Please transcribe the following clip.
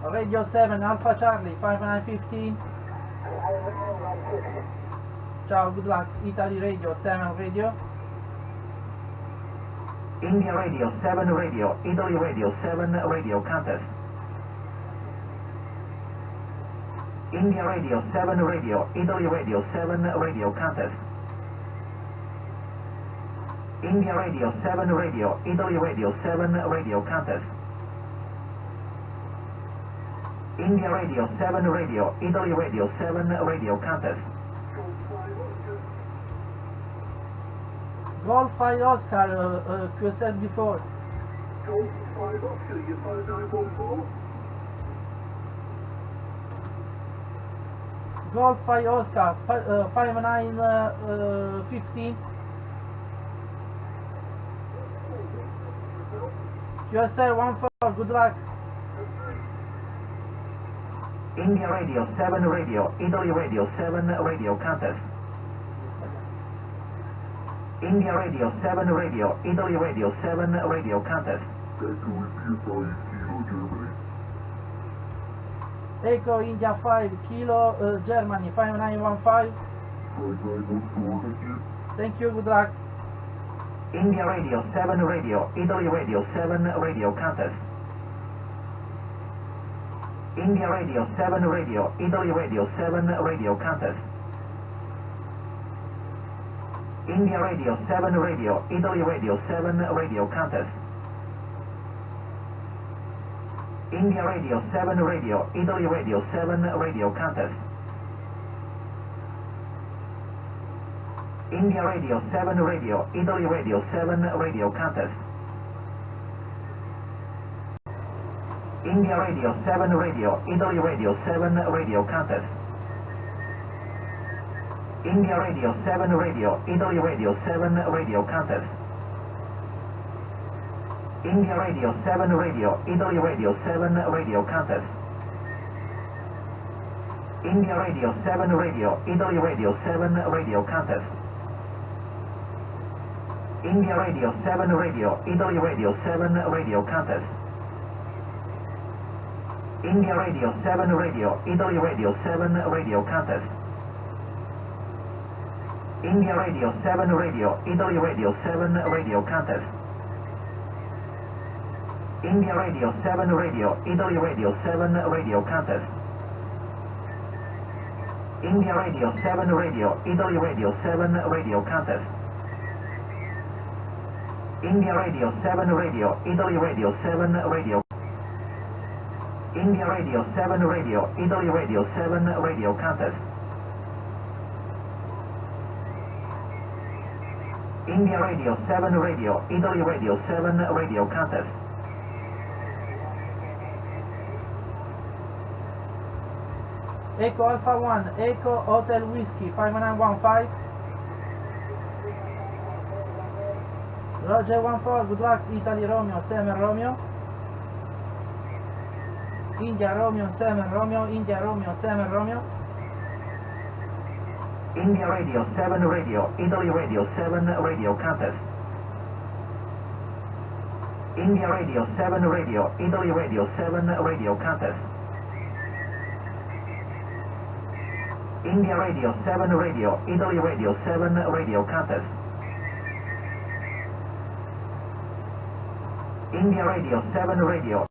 Radio 7 Alpha Charlie 5915. Ciao, good luck. Italy Radio 7 Radio. India Radio 7 Radio, Italy Radio 7 Radio contest. India Radio 7 Radio, Italy Radio 7 Radio contest. India Radio 7 Radio, Italy Radio 7 Radio contest. India Radio 7 Radio, Italy Radio 7 Radio contest. Golf 5 Oscar, you said before. Golf 5 Oscar, you 5914. Golf 5 Oscar, 5915. USA 14, good luck. India Radio 7 Radio, Italy Radio 7 Radio contest. India Radio 7 Radio, Italy Radio 7 Radio contest. Echo India 5 Kilo Germany 5915. Thank you, good luck. India Radio 7 Radio, Italy Radio 7 Radio contest. India Radio 7 Radio, Italy Radio 7 Radio contest. India Radio 7 Radio, Italy Radio 7 Radio contest. India Radio 7 Radio, Italy Radio 7 Radio contest. India Radio 7 Radio, Italy Radio 7 Radio contest. India Radio 7 Radio, Italy Radio 7 Radio contest. India Radio 7 Radio, Italy Radio 7 Radio contest. India Radio 7 Radio, Italy Radio 7 Radio contest. India Radio 7 Radio, Italy Radio 7 Radio contest. India Radio 7 Radio, Italy Radio 7 Radio contest. India Radio 7 Radio, Italy Radio 7 Radio contest. India Radio 7 Radio, Italy Radio 7 Radio contest. India Radio 7 Radio, Italy Radio 7 Radio contest. India Radio 7 Radio, Italy Radio 7 Radio contest. India Radio 7 Radio, Italy Radio 7 Radio. India Radio 7 Radio, Italy Radio 7 Radio contest. India Radio 7 Radio, Italy Radio 7 Radio contest. Echo Alpha 1, Echo Hotel Whiskey 5915. Roger 14, good luck. Italy Romeo 7 Romeo. India Romeo 7 Romeo, India Romeo 7 Romeo. India Radio 7 Radio, Italy Radio 7 Radio contest. India Radio 7 Radio, Italy Radio 7 Radio contest. India Radio 7 Radio, Italy Radio 7 Radio contest. India Radio 7 Radio,